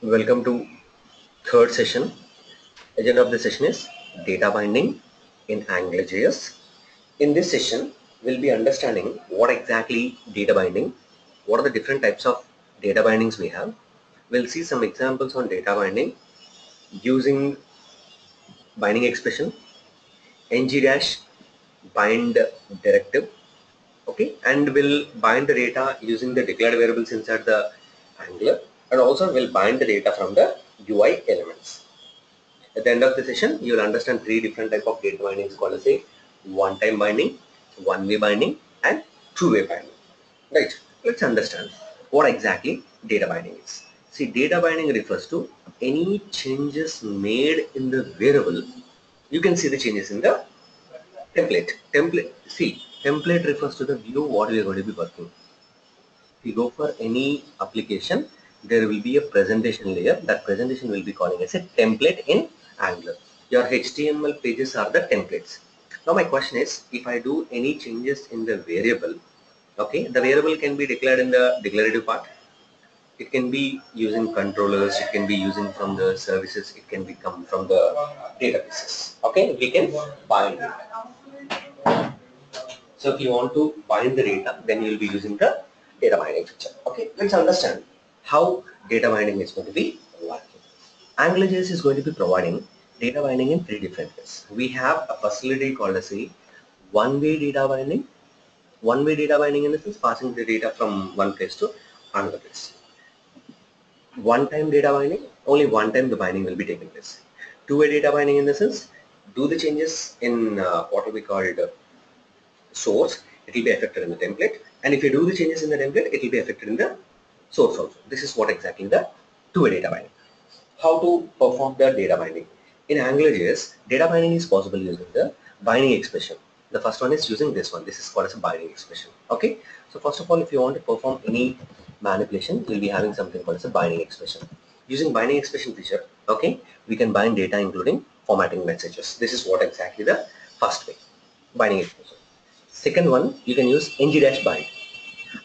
Welcome to third session. Agenda of the session is data binding in AngularJS. In this session, we'll be understanding what exactly data binding, what are the different types of data bindings we have. We'll see some examples on data binding using binding expression, ng-bind directive, okay, and we'll bind the data using the declared variables inside the Angular, and also we'll bind the data from the UI elements. At the end of the session, you will understand three different type of data bindings called as a one-time binding, one-way binding, and two-way binding. Right? Let's understand what exactly data binding is. See, data binding refers to any changes made in the variable. You can see the changes in the template. Template refers to the view what we are going to be working. If you go for any application, there will be a presentation layer. That presentation will be calling as a template in Angular. Your HTML pages are the templates. Now my question is, if I do any changes in the variable, okay, the variable can be declared in the declarative part. It can be using controllers, it can be using from the services, it can be come from the databases. Okay, we can bind it. So if you want to bind the data, then you will be using the data binding feature. Okay, let's understand how data binding is going to be working. AngularJS is going to be providing data binding in three different ways. We have a facility called as a one-way data binding. One-way data binding in this is passing the data from one place to another place. One-time data binding, only one time the binding will be taking place. Two-way data binding in the sense, do the changes in what will be called source, it will be affected in the template, and if you do the changes in the template, it will be affected in the source also. This is what exactly the two-way data binding. How to perform the data binding? In AngularJS, data binding is possible using the binding expression. The first one is using this one. This is called as a binding expression. Okay. So first of all, if you want to perform any manipulation, we'll be having something called as a binding expression. Using binding expression feature, okay, we can bind data including formatting messages. This is what exactly the first way, binding expression. Second one, you can use ng-bind.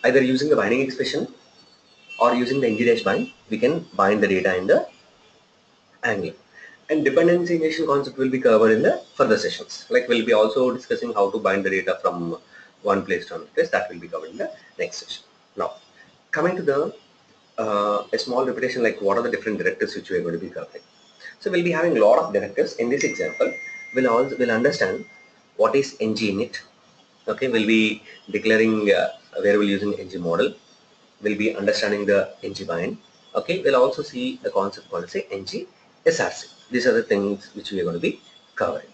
Either using the binding expression or using the ng-bind, we can bind the data in the Angular. And dependency injection concept will be covered in the further sessions. Like we'll be also discussing how to bind the data from one place to another place. That will be covered in the next session. Now, coming to the a small repetition, like what are the different directives which we are going to be covering. So we'll be having a lot of directives. In this example, we'll understand what is ng-init. Okay, we'll be declaring a variable using ng model. We'll be understanding the ng-bind. Okay, we'll also see the concept called say ng-src. These are the things which we are going to be covering.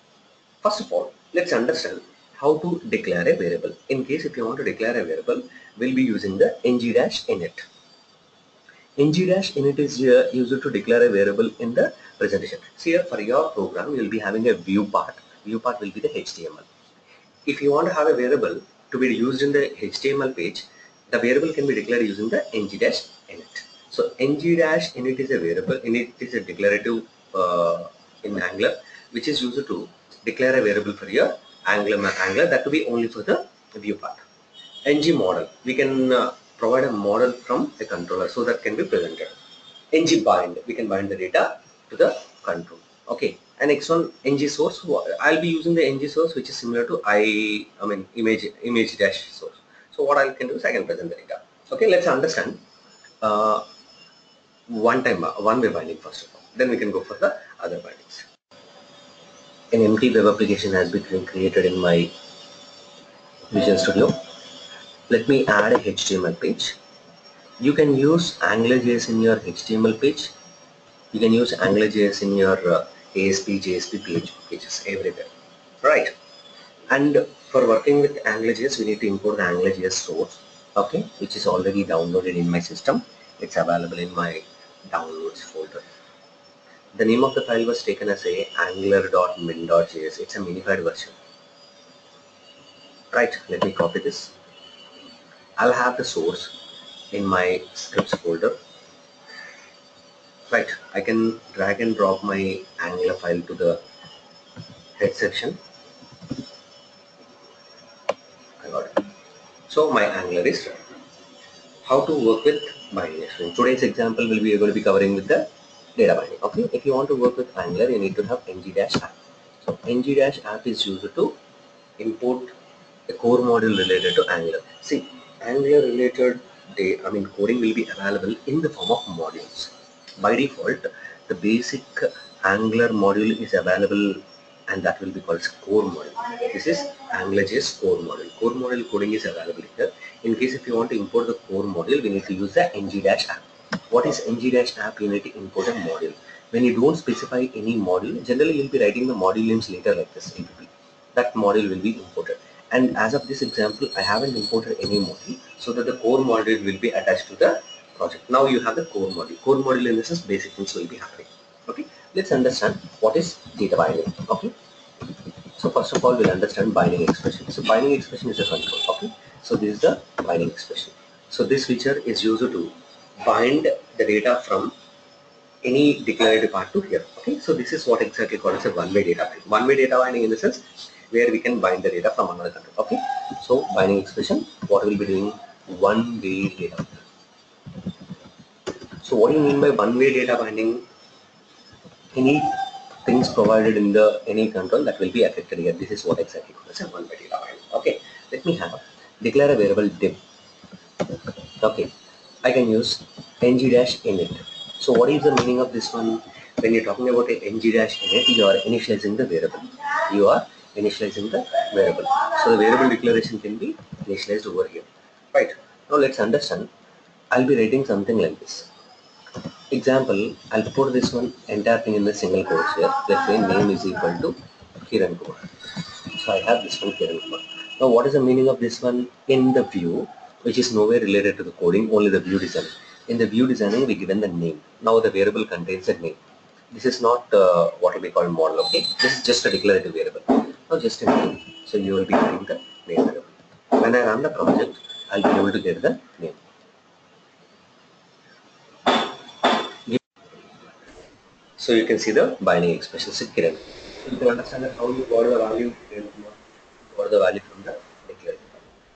First of all, let's understand how to declare a variable. In case if you want to declare a variable, we'll be using the ng-init. ng-init is used to declare a variable in the presentation. So here for your program, you'll be having a view part. View part will be the HTML. If you want to have a variable to be used in the HTML page, the variable can be declared using the ng-init. So ng-init is a variable, init is a declarative in Angular, which is used to declare a variable for your Angular that to be only for the view part. ng model, we can provide a model from a controller so that can be presented. ng-bind, we can bind the data to the control. Okay, and next one, ng source. I'll be using the ng source, which is similar to image dash source. So what I can do is I can present the data. Okay, let's understand one-way binding first of all. Then we can go for the other bindings. An empty web application has been created in my Visual Studio. Let me add a HTML page. You can use AngularJS in your HTML page. You can use AngularJS in your ASP, JSP pages everywhere, right? And for working with AngularJS, we need to import the AngularJS source, okay, which is already downloaded in my system. It's available in my downloads folder. The name of the file was taken as a angular.min.js. It's a minified version, right? Let me copy this. I'll have the source in my scripts folder. Right, I can drag and drop my Angular file to the head section. I got it. So my Angular is ready. how to work with binding expression. Today's example will be going to be covering with the data binding. Okay, if you want to work with Angular, you need to have ng-app. So ng-app is used to import a core module related to Angular. See, Angular related coding will be available in the form of modules. By default, the basic Angular module is available, and that will be called core module. This is AngularJS core module. Core module coding is available here. In case if you want to import the core module, we need to use the ng-app. What is ng-app? You need to import a module. When you don't specify any module, generally you'll be writing the module names later like this. That module will be imported. And as of this example, I haven't imported any module, so that the core module will be attached to the project. Now you have the core module. Core module in this is basic things will be happening. Okay, let's understand what is data binding. Okay, so first of all, we'll understand binding expression. So binding expression is a control. Okay, so this is the binding expression. So this feature is used to bind the data from any declarative part to here. Okay, so this is what exactly called as a one-way data binding. One-way data binding in the sense where we can bind the data from another control. Okay, so binding expression, what we'll be doing, one-way data. So what do you mean by one-way data binding? Any things provided in the any control that will be affected here. This is what exactly called as a one-way data binding. Okay, let me have declare a variable div. Okay, I can use ng-init. So what is the meaning of this one? When you're talking about a ng-init, you are initializing the variable. You are initializing the variable. So the variable declaration can be initialized over here. Right. Now let's understand. I'll be writing something like this. Example, I'll put this one entire thing in the single quotes here. Let's say name is equal to Kiran Kumar. So I have this one Kiran Kumar. Now what is the meaning of this one? In the view, which is nowhere related to the coding, only the view design. In the view designing, we given the name. Now the variable contains a name. This is not what will be called model. Okay, this is just a declarative variable. Now just a name. So you will be getting the name variable. When I run the project, I'll be able to get the name. So you can see the binding expression. So Kiran. So you can understand that how you got the value, got the value from the declarative.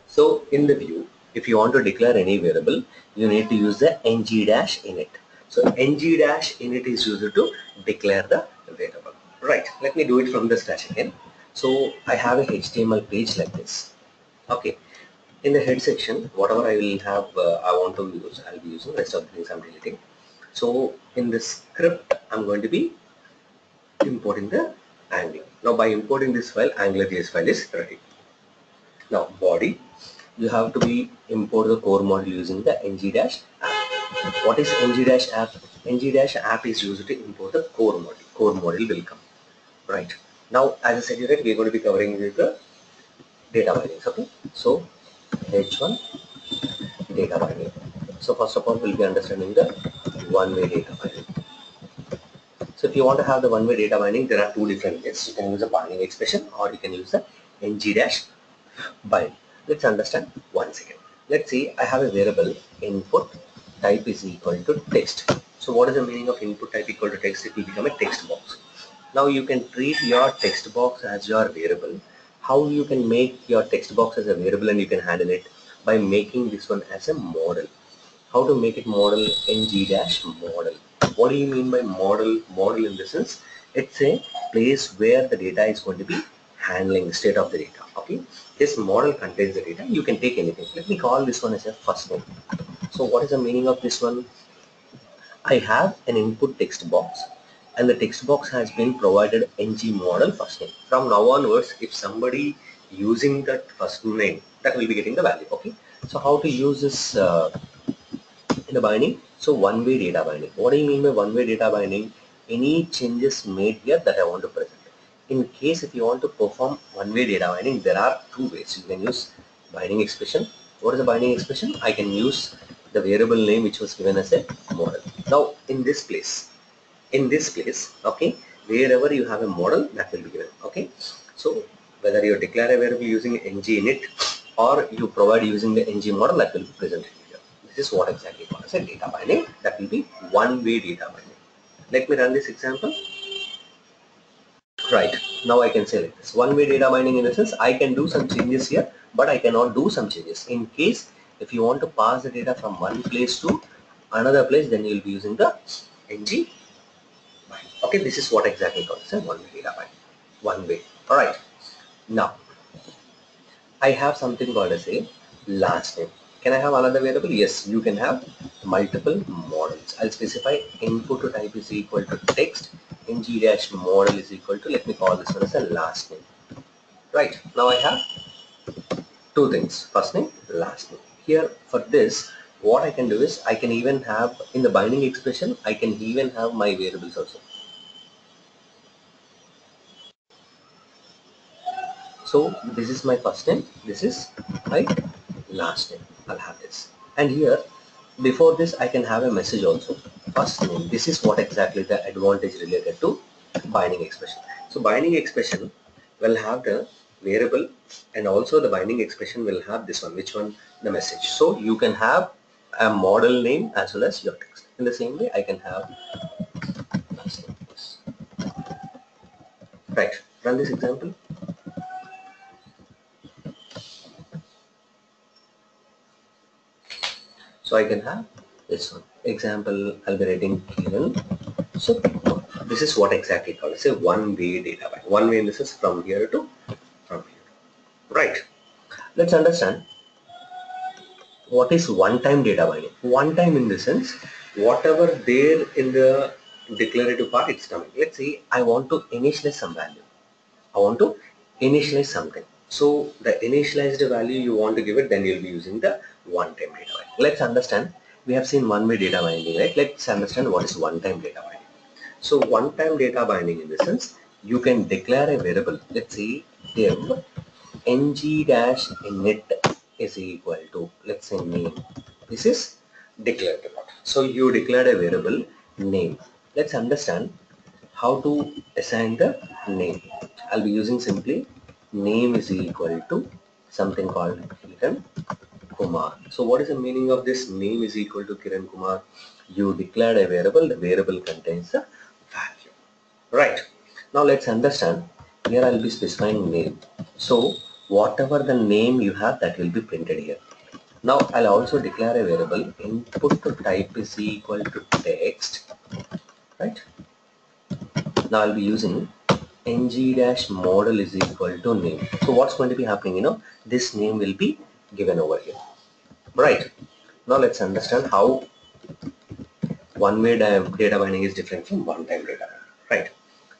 So in the view, if you want to declare any variable, you need to use the ng-init. So ng-init is used to declare the variable. Right. Let me do it from the scratch again. So I have a HTML page like this. Okay. In the head section, whatever I will have, I want to use, I'll be using. Rest of the things I'm deleting. So in the script, I'm going to be importing the Angular. Now by importing this file, AngularJS file is ready. Now body, you have to be import the core module using the ng-app. What is ng-app? ng-app is used to import the core module. Core module will come. Right. Now as I said, right, we're going to be covering with the data binding. Okay. So H1 data binding. So first of all, we'll be understanding the one-way data binding. So if you want to have the one-way data binding, there are two different ways. You can use a binding expression or you can use the ng-bind. Let's understand once again. Let's see, I have a variable input type is equal to text. So what is the meaning of input type equal to text? It will become a text box. Now you can treat your text box as your variable. How you can make your text box as a variable and you can handle it by making this one as a model. How to make it model? ng-model. What do you mean by model? Model in the sense, it's a place where the data is going to be handling the state of the data. Okay, this model contains the data. You can take anything. Let me call this one as a first name. So what is the meaning of this one? I have an input text box and the text box has been provided ng model first name. From now onwards, if somebody using that first name, that will be getting the value. Okay, so how to use this in the binding? So one-way data binding. What do you mean by one-way data binding? Any changes made here that I want to present. In case if you want to perform one-way data binding, there are two ways. You can use binding expression. What is the binding expression? I can use the variable name which was given as a model. Now in this place, okay, wherever you have a model, that will be given. Okay, so whether you declare a variable using ng-init or you provide using the ng model, that will be presented here. This is what exactly called as a data binding. That will be one-way data binding. Let me run this example. Right, now I can say like this. One-way data binding in the sense, I can do some changes here, but I cannot do some changes. In case If you want to pass the data from one place to another place, then you will be using the ng bind. Okay, this is what exactly called as a one-way data bind. One way. All right. Now I have something called as a last name. Can I have another variable? Yes, you can have multiple models. I'll specify input to type is equal to text, ng dash model is equal to, let me call this one as a last name. Right, now I have two things, first name, last name. Here for this, what I can do is I can even have in the binding expression, I can even have my variables also. So this is my first name, this is my last name. I'll have this. And here, before this, I can have a message also. First name, this is what exactly the advantage related to binding expression. So binding expression will have the variable and also the binding expression will have this one, which one? The message. So you can have a model name as well as your text. In the same way, I can have last name. Right, run this example. So I can have this one. Example, I'll be writing Kiran. So this is what exactly called as a one-way data bind. One way in this is from here to from here. Right. Let's understand what is one-time data binding. One-time in the sense, whatever there in the declarative part, it's coming. Let's say I want to initialize some value. I want to initialize something. So the initialized value you want to give it, then you'll be using the one-time data binding. Let's understand. We have seen one-way data binding, right? Let's understand what is one-time data binding. So one-time data binding in the sense, you can declare a variable. Let's say div ng-init is equal to, let's say name. This is declared. So you declared a variable name. Let's understand how to assign the name. I'll be using simply name is equal to something called Kiran Kumar. So what is the meaning of this name is equal to Kiran Kumar? You declared a variable, the variable contains a value. Right. Now let's understand. Here I'll be specifying name. So whatever the name you have, that will be printed here. Now I'll also declare a variable input to type is equal to text. Right. Now I'll be using ng-model is equal to name. So what's going to be happening? This name will be given over here. Right. Now let's understand how one-way data binding is different from one-time data binding. Right.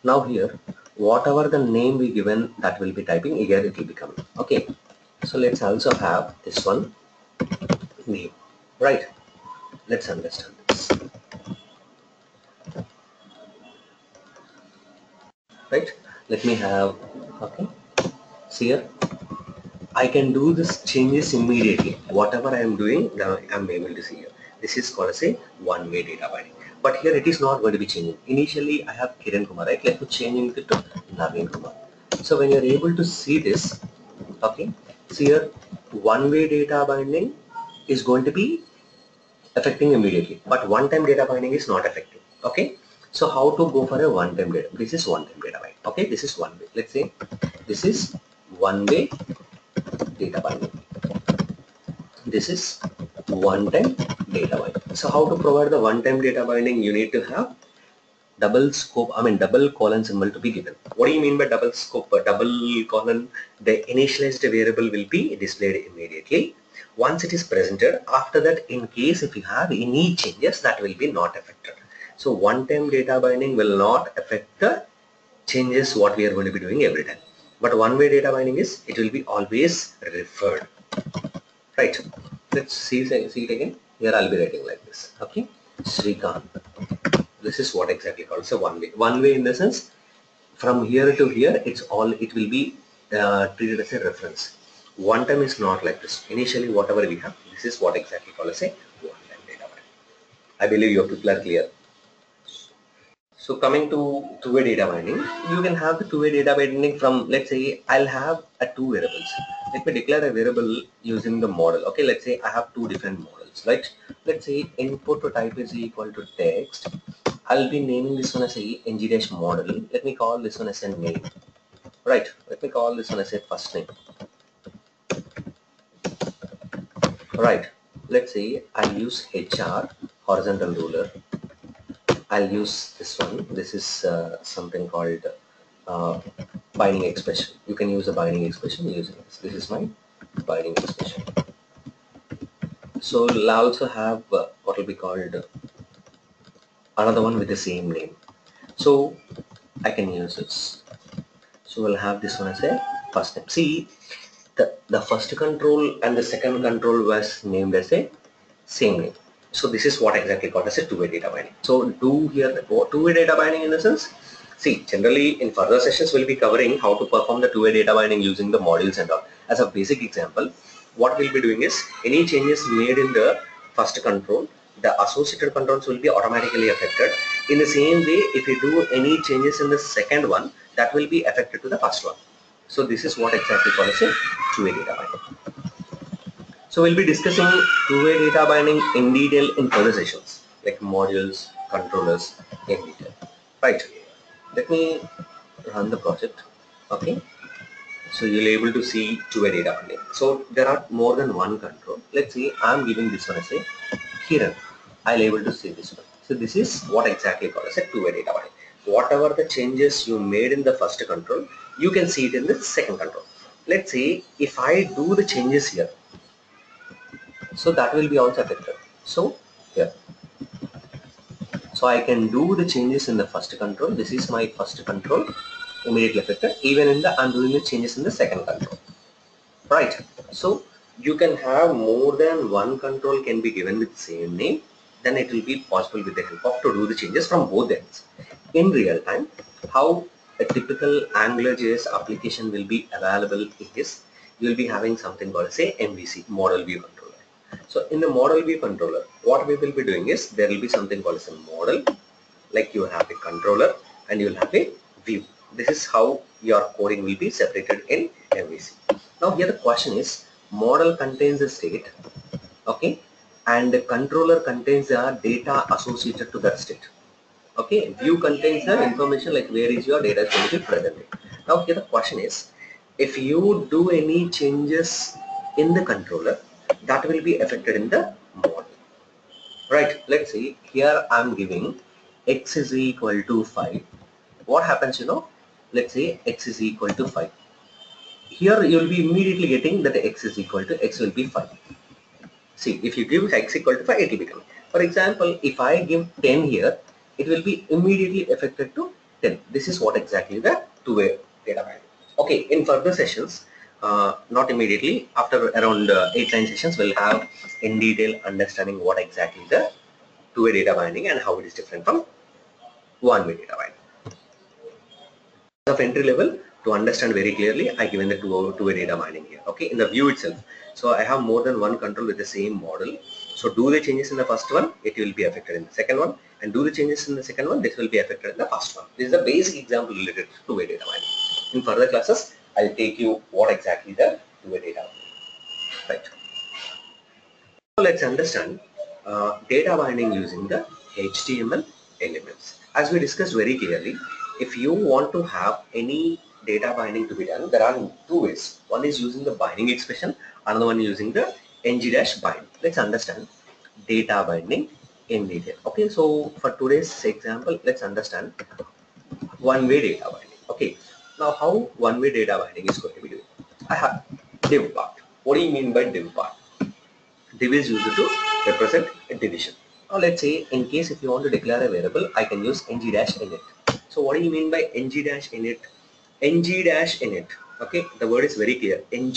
Now here, whatever the name we given, that will be typing, here it will be coming. Okay. So let's also have this one name. Right. Let's understand this. Right. Let me have, okay. See here, I can do this changes immediately. Whatever I am doing, now I am able to see here. This is called as a one-way data binding. But here it is not going to be changing. Initially, I have Kiran Kumar, right? Let me change it to Naveen Kumar. So when you're able to see this, okay, see here, one-way data binding is going to be affecting immediately, but one-time data binding is not affecting. Okay, so how to go for a one-time data? This is one-time data binding. Okay, this is one way. Let's say this is one-way data binding. This is one-time data binding. So how to provide the one-time data binding? You need to have double scope, double colon symbol to be given. What do you mean by double scope? Double colon, the initialized variable will be displayed immediately. Once it is presented, after that, in case if you have any changes, that will be not affected. So one-time data binding will not affect the changes what we are going to be doing every time. But one-way data binding is, it will be always referred. Right. Let's see it again. Here I'll be writing like this. Okay. Srikanth. This is what exactly called so one way. One way in the sense, from here to here, it will be treated as a reference. One time is not like this. Initially, whatever we have, this is what exactly called as a one-time data binding. I believe your people are clear. So coming to two-way data binding, you can have the two-way data binding from, let's say, I'll have two variables. Let me declare a variable using the model. Okay, let's say I have two different models, right? Let's say input to type is equal to text. I'll be naming this one as a ng-model. Let me call this one as a name. Right. Let me call this one as a first name. Right. Let's say I'll use HR horizontal ruler. I'll use this one. This is something called uh, binding expression. You can use a binding expression using this. This is my binding expression. So we'll also have what will be called another one with the same name. So I can use this. So we'll have this one as a first name. See, the first control and the second control was named as a same name. So this is what exactly called as a two-way data binding. So do here the two-way data binding in the sense. See, generally in further sessions we'll be covering how to perform the two-way data binding using the modules and all. As a basic example, what we'll be doing is any changes made in the first control, the associated controls will be automatically affected. In the same way, if you do any changes in the second one, that will be affected to the first one. So this is what exactly called as a two-way data binding. So we'll be discussing two-way data binding in detail in further sessions, like modules, controllers in detail. Right. Let me run the project. Okay. So you'll be able to see two-way data binding. So there are more than one control. Let's see, I'm giving this one as a Kiran. I'll able to see this one. So this is what exactly called as a two-way data binding. Whatever the changes you made in the first control, you can see it in the second control. Let's say if I do the changes here, so that will be also affected. So here, so I can do the changes in the first control. This is my first control, immediately affected. Even in the I'm doing the changes in the second control. Right. So you can have more than one control can be given with same name. Then it will be possible with the help of to do the changes from both ends. In real time, how a typical AngularJS application will be available is you will be having something called say MVC, model view controller. So in the model view controller, what we will be doing is there will be something called as a model, like you have a controller and you will have a view. This is how your coding will be separated in MVC. Now here the question is, model contains a state, okay, and the controller contains the data associated to that state. Okay, view contains the information like where is your data is going to be presented. Now here the question is, if you do any changes in the controller, that will be affected in the model. Right, let's see, here I'm giving x is equal to 5. What happens, let's say x is equal to 5. Here you will be immediately getting that x is equal to x will be 5. See, if you give x equal to 5, it will become. For example, if I give 10 here, it will be immediately affected to 10. This is what exactly the two-way data binding. Okay, in further sessions, not immediately, after around 8-9 sessions, we'll have in detail understanding what exactly the two-way data binding and how it is different from one-way data binding. Of entry level, to understand very clearly, I given the two-way data binding here. Okay, in the view itself, so I have more than one control with the same model. So do the changes in the first one, it will be affected in the second one, and do the changes in the second one, this will be affected in the first one. This is a basic example related to two-way data binding. In further classes, I'll take you what exactly the two-way data binding. Right. So let's understand data binding using the HTML elements. As we discussed very clearly, if you want to have any data binding to be done, there are two ways. One is using the binding expression, another one using the ng-bind. Let's understand data binding in detail. Okay, so for today's example, let's understand one-way data binding. Okay, now how one-way data binding is going to be doing? I have div part. What do you mean by div part? Div is used to represent a division. Now let's say in case if you want to declare a variable, I can use ng-init. So what do you mean by ng-init? ng-init. Okay, the word is very clear. ng,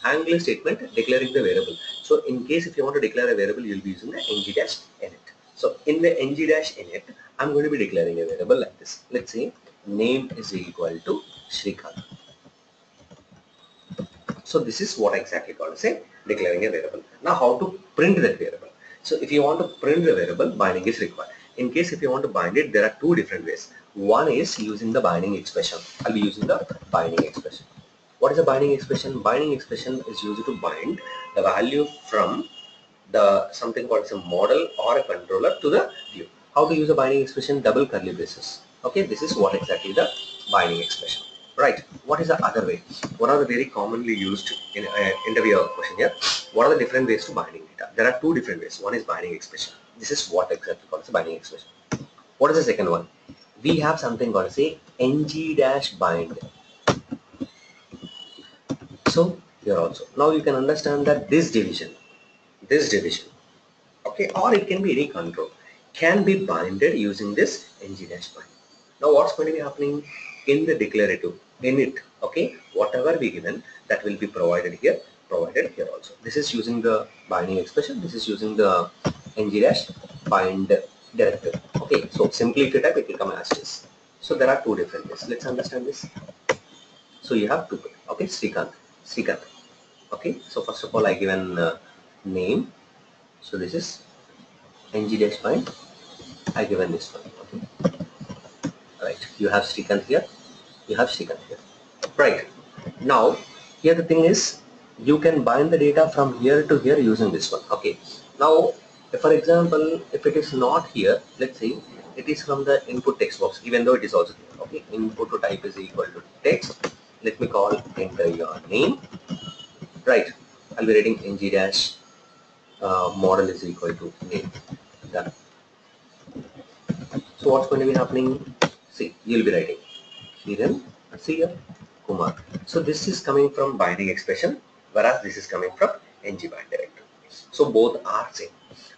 angular statement declaring the variable. So in case if you want to declare a variable, you will be using the ng-init. So in the ng-init, I'm going to be declaring a variable like this. Let's say name is equal to Shrikant. So this is what exactly called as a declaring a variable. Now how to print that variable? So if you want to print the variable, binding is required. In case if you want to bind it, there are two different ways. One is using the binding expression. I'll be using the binding expression. What is a binding expression? Binding expression is used to bind the value from the something called as a model or a controller to the view. How to use a binding expression? Double curly braces. Okay, this is what exactly the binding expression. Right. What is the other way? One of the very commonly used in interview question here. What are the different ways to binding data? There are two different ways. One is binding expression. This is what exactly called as a binding expression. What is the second one? We have something called as a ng-bind. So here also. Now you can understand that this division, okay, or it can be any control, can be binded using this ng-bind. Now what's going to be happening in the declarative, in it, okay, whatever we given, that will be provided here also. This is using the binding expression, this is using the ng-bind directive. Okay, so simply if you type, it will come as this. So there are two different ways. Let's understand this. So you have two, okay, Srikanth. Okay, so first of all I given name. So this is ng-bind. I given this one. Okay. Right, you have Srikanth here, right. Now here the thing is, you can bind the data from here to here using this one. Okay, now if, for example, if it is not here, let's say it is from the input text box, even though it is also here. Okay, input to type is equal to text. Let me call enter your name. Right, I'll be writing ng dash model is equal to name. Done. So what's going to be happening? See, you'll be writing Kiran, see here, Kumar. So this is coming from binding expression, whereas this is coming from ng-bind directive. So both are same.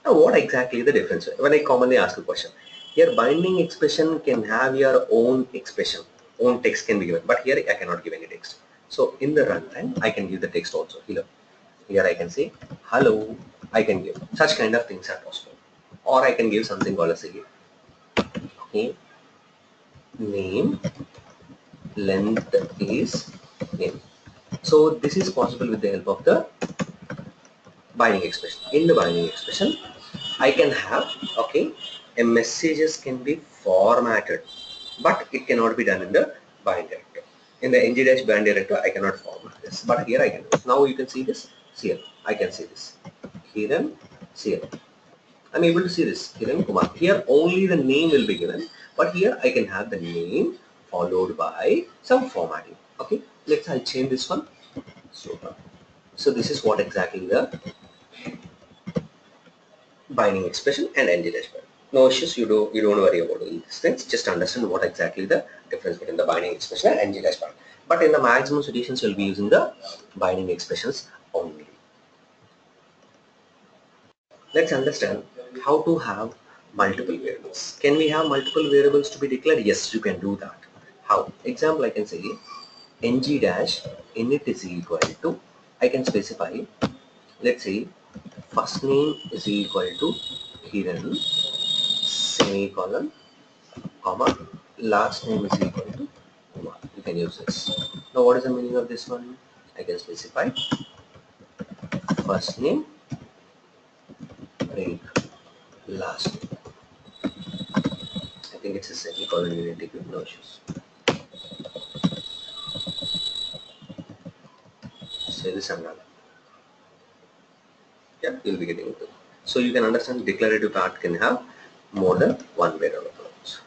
Now what exactly is the difference? When I commonly ask a question, here binding expression can have your own expression, own text can be given, but here I cannot give any text. So in the runtime, I can give the text also. Here I can say hello, I can give such kind of things are possible. Or I can give something called as a name, length is name. So this is possible with the help of the binding expression. In the binding expression, I can have, okay, a messages can be formatted, but it cannot be done in the bind directive. In the ng-bind directive, I cannot format this, but here I can. Now you can see this. See here, I can see this. Kiran, see here. I'm able to see this. Kiran Kumar. Here only the name will be given, but here I can have the name followed by some formatting. Okay, I'll change this one. So this is what exactly the binding expression and ng-bind. No issues. You don't worry about these things. Just understand what exactly the difference between the binding expression and ng-bind. But in the maximum situations, you'll be using the binding expressions only. Let's understand how to have multiple variables. Can we have multiple variables to be declared? Yes, you can do that. How? Example, I can say ng dash init is equal to, I can specify, let's say first name is equal to Kiran, semicolon, comma, last name is equal to Kumar. You can use this. Now what is the meaning of this one? I can specify first name, break, last name. I think it's a semicolon, you need to give no issues. Say this and another. Yeah, you'll be getting it. So you can understand declarative part can have more than one variable.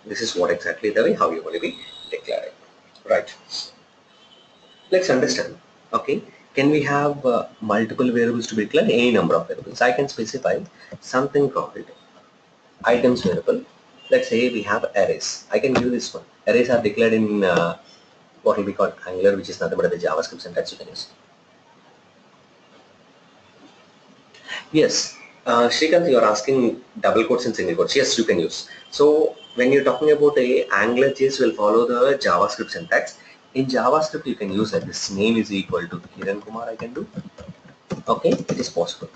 This is what exactly the way how you're going to be declaring. Right. Let's understand. Okay. Can we have multiple variables to be declared? Any number of variables. I can specify something called items variable. Let's say we have arrays. I can use this one. Arrays are declared in what will be called Angular, which is nothing but the JavaScript syntax you can use. Yes, Srikanth, you are asking double quotes and single quotes. Yes, you can use. So when you're talking about a Angular JS will follow the JavaScript syntax. In JavaScript, you can use like this name is equal to Kiran Kumar. I can do. Okay, it is possible.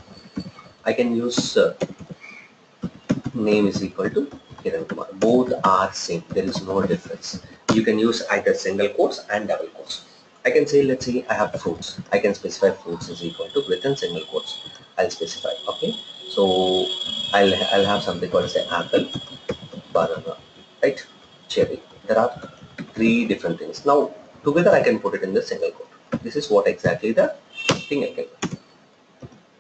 I can use name is equal to Kiran Kumar. Both are same. There is no difference. You can use either single quotes and double quotes. I can say, let's say I have fruits. I can specify fruits is equal to within single quotes. I'll specify. Okay, so I'll have something called say apple, banana, right, cherry. There are three different things. Now together I can put it in the single quote. This is what exactly the thing I can do.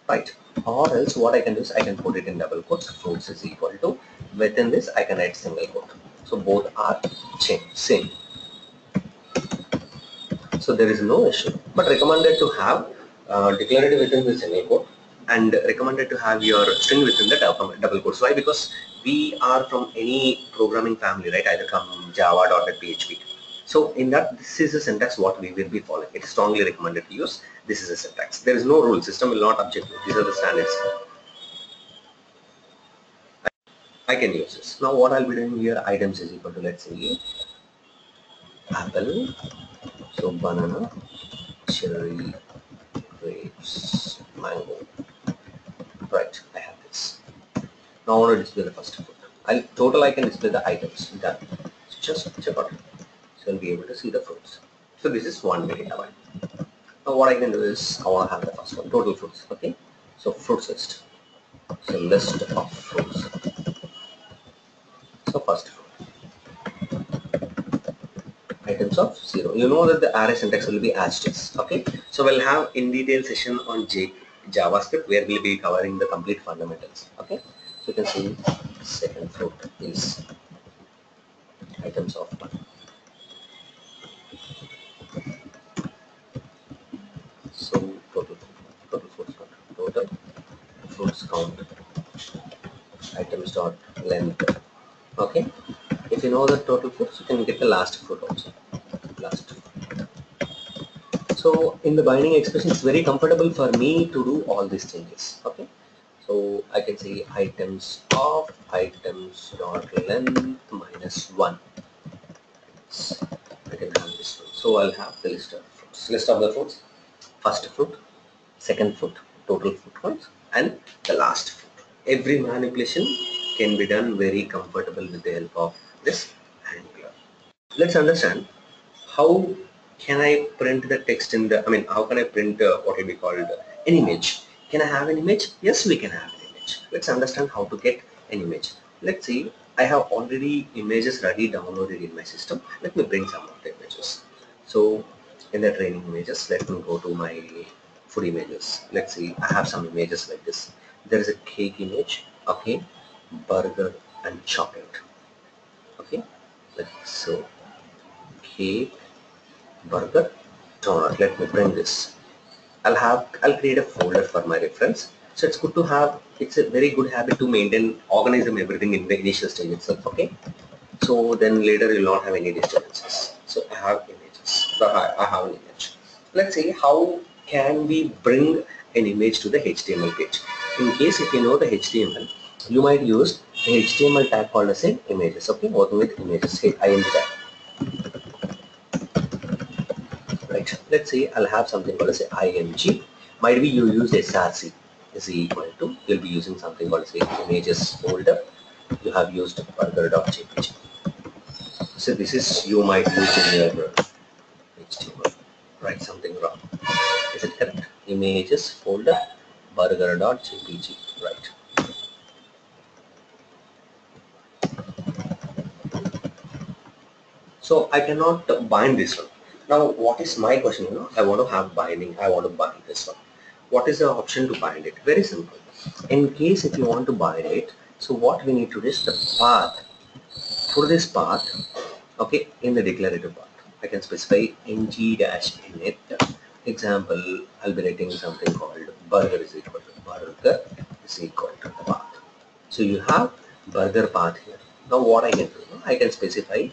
Right, or else what I can do is I can put it in double quotes. Fruits is equal to, within this I can add single quote. So both are same. so there is no issue. But recommended to have declarative within the semicolon and recommended to have your string within the double quotes. Why? Because we are from any programming family, right? Either from Java, .NET, PHP. So in that, this is the syntax what we will be following. It is strongly recommended to use. This is a syntax. There is no rule. System will not object to it. These are the standards. I can use this. Now what I'll be doing here, items is equal to, let's say, apple, so banana, cherry, grapes, mango. Right, I have this. Now I want to display the first foot. I can display the items. Done. So just check out. So I'll be able to see the fruits. So this is one data one. Now what I can do is I want to have the first one, total fruits. Okay. So fruits list. So list of fruits. So first fruit. Items of 0. You know that the array syntax will be asterisk. Okay. So we'll have in detail session on JavaScript where we'll be covering the complete fundamentals. Okay. So you can see second fruit is items of 1. So total fruits count items dot length. Okay, if you know the total fruits, you can get the last fruit also. Last fruit. So in the binding expression, it's very comfortable for me to do all these changes. Okay, so I can say items of items dot length minus 1. I can have this one. So I'll have the list of fruits. List of the fruits. First fruit, second fruit, total fruit counts, and the last fruit. Every manipulation can be done very comfortable with the help of this Angular. Let's understand how can I print the text in the, how can I print what will be called an image. Can I have an image? Yes, we can have an image. Let's understand how to get an image. Let's see, I have already images ready downloaded in my system. Let me bring some of the images. So in the training images, let me go to my food images. Let's see, I have some images like this. There is a cake image, okay, burger and chocolate. Okay, so cake, burger, donut. Let me bring this. I'll create a folder for my reference. So it's good to have, it's a very good habit to maintain, organize them everything in the initial stage itself. Okay, so then later you'll not have any disturbances. So I have images. So I have an image. Let's see how can we bring an image to the HTML page. In case if you know the HTML, you might use the HTML tag called as images. Okay, working with images. Hey, IMG tag. Right. Let's say I'll have something called as IMG. Might be you use src is equal to, you'll be using something called as images folder. You have used burger.jpg. So this is you might use in your HTML. Write something wrong. Is it correct? Images folder burger.jpg. Right. So I cannot bind this one. Now what is my question? You know, I want to have binding. I want to bind this one. What is the option to bind it? Very simple. In case if you want to bind it, so what we need to do is the path. For this path, okay, in the declarative part, I can specify ng-init. Example, I'll be writing something called burger is equal to the path. So you have burger path here. Now what I can do, I can specify,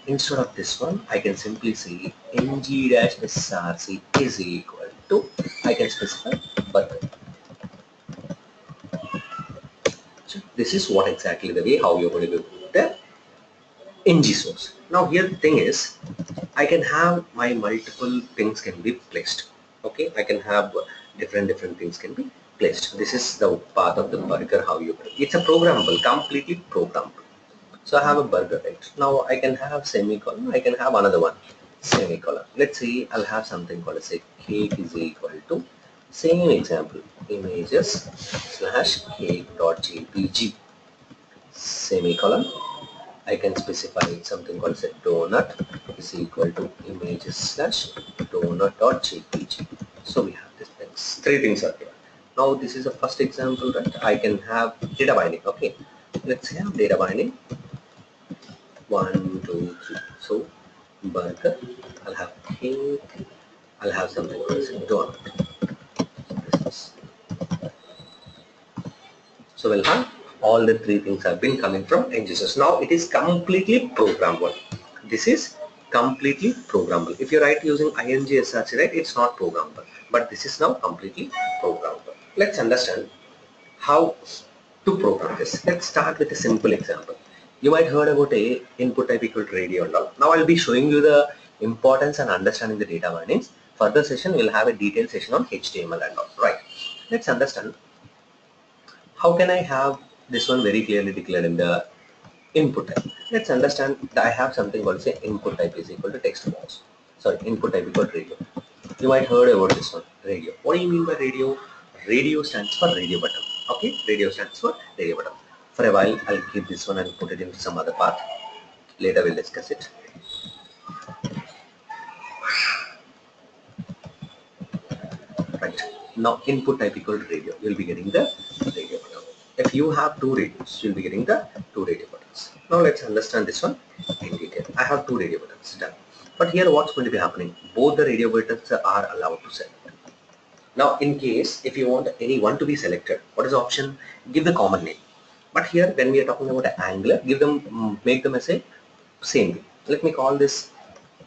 instead of this one, I can simply say ng-src is equal to, I can specify burger. So this is what exactly the way how you're going to do the ng source. Now here the thing is, I can have my multiple things can be placed. Okay, I can have different things can be placed. This is the path of the burger. How you, it's a programmable, completely programmable. So I have a burger, right? Now I can have semicolon. I can have another one, semicolon. Let's see, I'll have something called as a cake is equal to, same example, images slash cake.jpg, semicolon. I can specify something called as a donut is equal to images slash donut.jpg. So we have these things. Three things are here. Now this is the first example, right? I can have data binding. Okay, let's have data binding. 1, 2, 3. So burger, I'll have cake, I'll have something called donut. So we'll have all the three things have been coming from end users. Now it is completely programmable. This is completely programmable. If you write using ing src, right, it's not programmable. But this is now completely programmable. Let's understand how to program this. Let's start with a simple example. You might heard about a input type equal to radio and all. Now I'll be showing you the importance and understanding the data bindings. Further session we'll have a detailed session on HTML and all. Right. Let's understand how can I have this one very clearly declared in the input type. Let's understand that I have something called say input type is equal to text box. Sorry, input type equal to radio. You might heard about this one, radio. What do you mean by radio? Radio stands for radio button. Okay, radio stands for radio button. For a while, I'll keep this one and put it into some other path. Later, we'll discuss it. Right. Now, input type equal to radio. You'll be getting the radio button. If you have two radios, you'll be getting the two radio buttons. Now, let's understand this one in detail. I have two radio buttons done. But here, what's going to be happening? Both the radio buttons are allowed to select. Now, in case if you want any one to be selected, what is the option? Give the common name. But here, when we are talking about an Angular, give them, make them as a same thing. Let me call this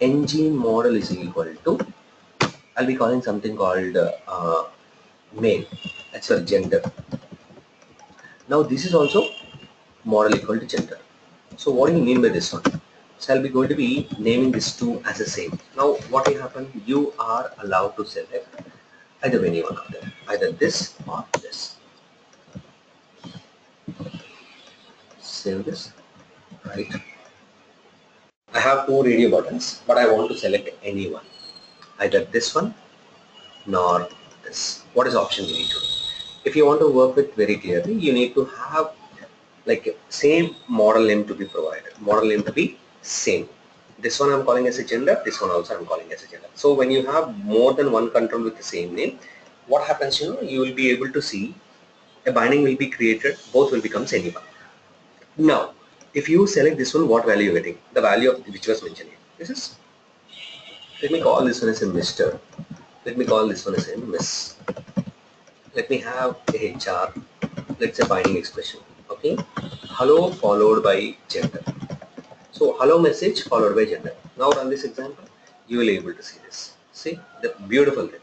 engine model is equal to. I'll be calling something called male. That's your gender. Now, this is also model equal to gender. So, what do you mean by this one? So, I'll be going to be naming this two as the same. Now, what will happen? You are allowed to select either any one of them, either this or this. Save this, right? I have two radio buttons, but I want to select any one, either this one nor this. What is the option you need to do? If you want to work with very clearly, you need to have like same model name to be provided, model name to be same. This one I'm calling as a gender, this one also I'm calling as a gender. So when you have more than one control with the same name, what happens, you will be able to see a binding will be created, both will become anyone. Now, if you select this one, what value you are getting? The value of which was mentioned here. This is, let me call this one as a Mr. Let me call this one as a Miss. Let me have a HR. Let's say binding expression. Okay. Hello followed by gender. So hello message followed by gender. Now run this example. You will be able to see this. See the beautiful thing.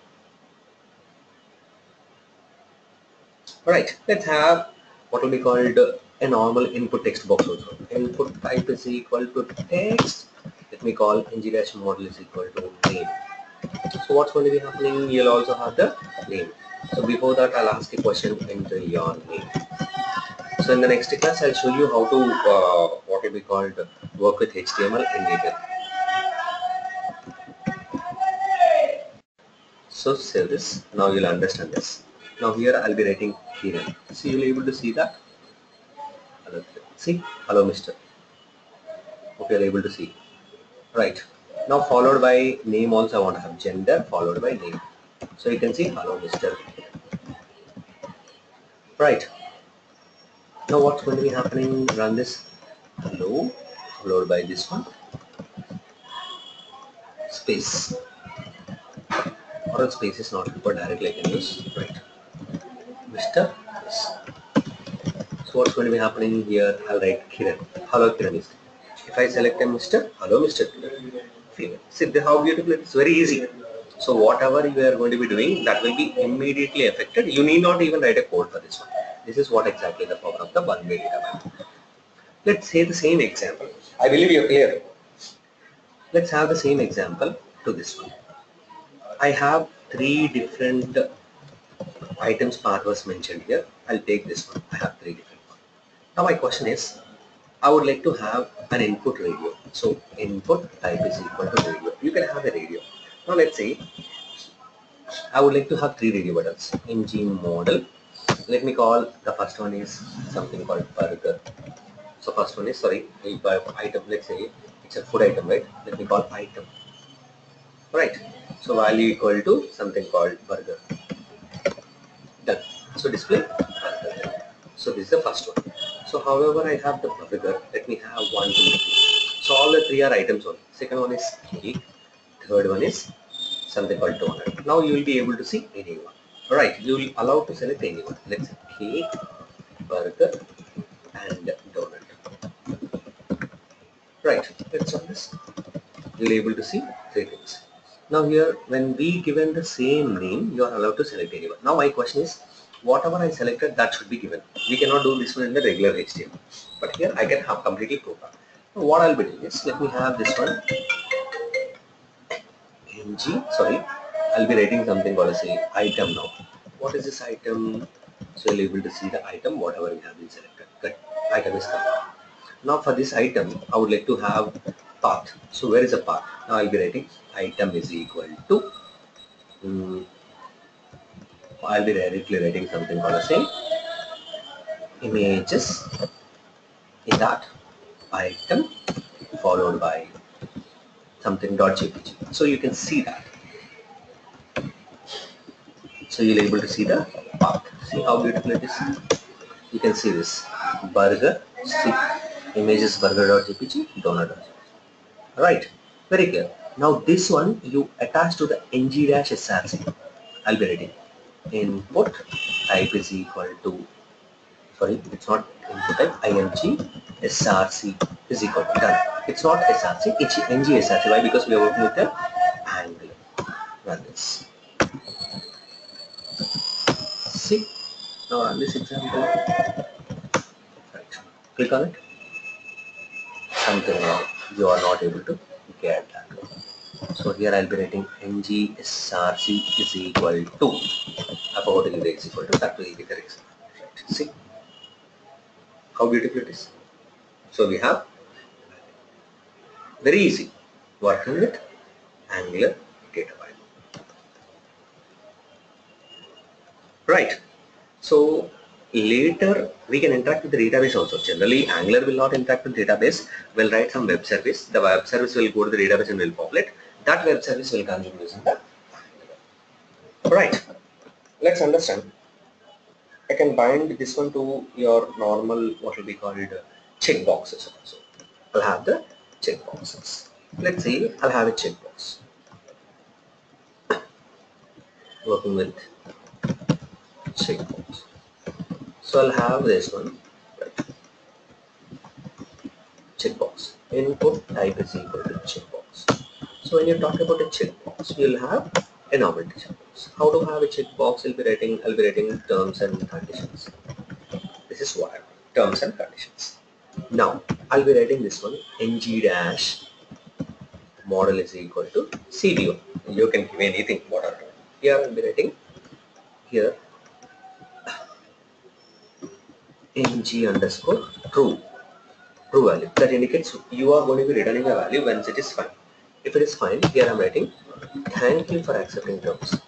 Alright, let's have what will be called a normal input text box also. Input type is equal to text. Let me call ng-model is equal to name. So what's going to be happening? You'll also have the name. So before that, I'll ask a question, enter your name. So in the next class, I'll show you how to what will be called work with HTML in detail. So save this. Now you'll understand this. Now here I'll be writing Kiran. So you'll be able to see that. See, hello Mr. Hope you're able to see. Right. Now followed by name also I want to have gender followed by name. So you can see hello Mr. Right. Now what's going to be happening? Run this hello followed by this one space. Or space is not required directly I can use. Right. Mr. So what's going to be happening here? I'll write Kiran. Hello Kiran is. If I select a Mr. Hello Mr. Female. See how beautiful it is. Very easy. So whatever you are going to be doing, that will be immediately affected. You need not even write a code for this one. This is what exactly the power of the one-way data binding. Let's say the same example. I believe you're clear. Let's have the same example to this one. I have three different items path was mentioned here. I'll take this one. I have three different ones. Now my question is, I would like to have an input radio. So input type is equal to radio. You can have a radio. Now let's say I would like to have three radio buttons. Engine model. Let me call the first one is something called burger. So first one is sorry, item. Let's say it's a food item, right? Let me call item. Right. So value equal to something called burger. Done. So display burger. So this is the first one. So however I have the burger, let me have 1, 2, 3. So all the three are items only. Second one is cake. Third one is something called donut. Now you will be able to see anyone. Alright, you will allow to select anyone. Let's say cake, burger and donut. Right, let's run this. You'll be able to see 3 things. Now here, when we given the same name, you are allowed to select anyone. Now my question is, whatever I selected, that should be given. We cannot do this one in the regular HTML. But here I can have completely programmed. What I'll be doing is, let me have this one, I'll be writing something called say item now. What is this item? So you'll be able to see the item, whatever we have been selected. That item is coming. Now for this item, I would like to have path. So where is the path? Now I'll be writing item is equal to, I'll be directly writing something called say images in that item followed by something .jpg. So you can see that. So you'll be able to see the path. See how beautiful it is. You can see this burger. See images burger.jpg, donut.jpg. Right, very clear. Now this one you attach to the ng-src. I'll be writing input type is equal to, sorry, it's not input type, img src is equal to done. It's not src, it's ng src. Why? Because we are working with the Angular. Run this. See, now run this example. Right, click on it. Something wrong. You are not able to get that. So here I'll be writing ng-src is equal to, I forgot to give the is equal to, that will be the correct. Right. See how beautiful it is. So we have very easy working with Angular data binding. Right. So later we can interact with the database also. Generally Angular will not interact with database. We'll write some web service. The web service will go to the database and will populate. That web service will consume using the Angular. Right. Let's understand. I can bind this one to your normal, what will be called checkboxes also. I'll have the checkboxes. Let's say I'll have a checkbox. Working with checkbox. So I'll have this one. Right. Checkbox. Input type is equal to checkbox. So when you talk about a checkbox, you'll have a normal checkbox. How to have a checkbox? I'll be writing terms and conditions. This is what I want, terms and conditions. Now I'll be writing this one, ng- model is equal to CDO. You can give anything, whatever. Here I'll be writing here ng_true value. That indicates you are going to be returning a value when it is fine. If it is fine, here I'm writing thank you for accepting terms.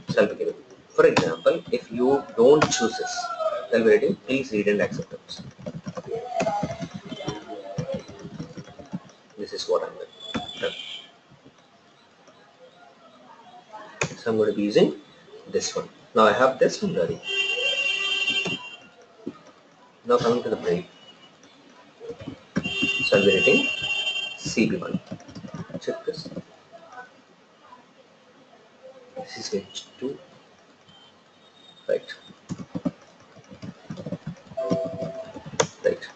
So I'll be giving. For example, if you don't choose this, I'll be writing please read and accept terms. This is what I'm doing. So I'm going to be using this one. Now I have this one ready. Now coming to the break. So I'll be writing CB1. Check this. This is H2. Right. Right.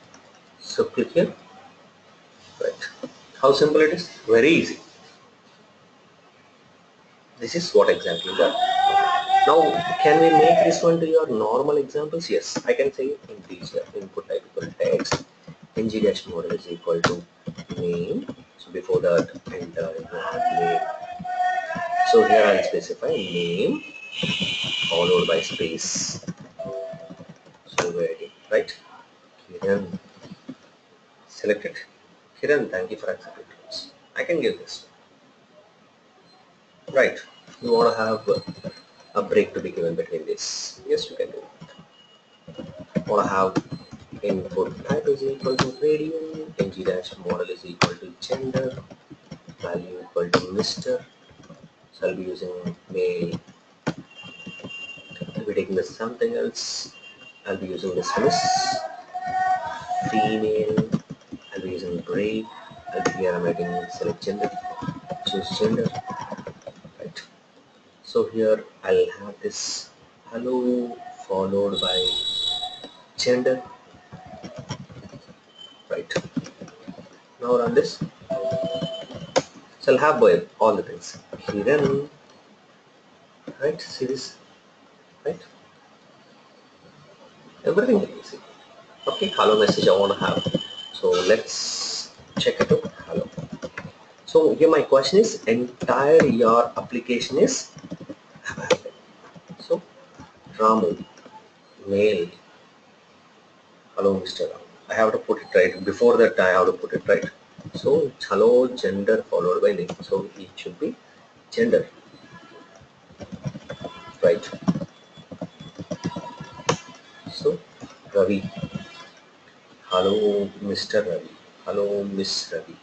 So click here. Right. How simple it is? Very easy. This is what exactly that. Now, can we make this one to your normal examples? Yes, I can say integer input type equal text, ng-model is equal to name. So before that, enter name. So here I'll specify name followed by space. So ready, right? Kiran, select it. Kiran, thank you for accepting terms. I can give this. Right. You want to have a break to be given between this. Yes, you can do it. Want to have input type is equal to radio, ng-model is equal to gender, value equal to Mr. So I'll be using male. I'll be taking this something else. I'll be using this Miss. Female. I'll be using break. I'll be here I'm writing select gender. which is gender, right? So here I'll have this hello followed by gender, right? Now run this. So I'll have all the things. Hidden, right? See this, right? Everything you can see. Okay, hello message I want to have. So let's check it out. Hello. So here my question is, entire your application is available. So Ramu, mail, hello Mr. Ram. I have to put it right. Before that I have to put it right. So it's hello gender followed by name. So it should be gender, right? So Ravi, hello Mr. Ravi, hello Miss Ravi.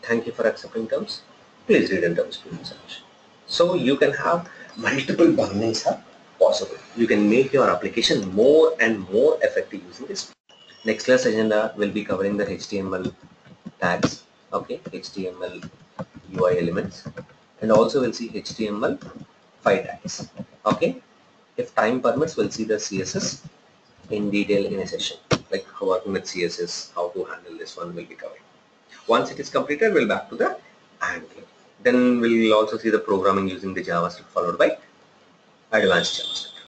Thank you for accepting terms. Please read in terms before submission. So you can have multiple bindings are possible. You can make your application more and more effective using this. Next class agenda will be covering the HTML tags, okay, HTML UI elements, and also we'll see HTML5 tags, okay. If time permits, we'll see the CSS in detail in a session, like working with CSS, how to handle this one will be covered. Once it is completed, we'll back to the Angular. Then we'll also see the programming using the JavaScript followed by advanced JavaScript.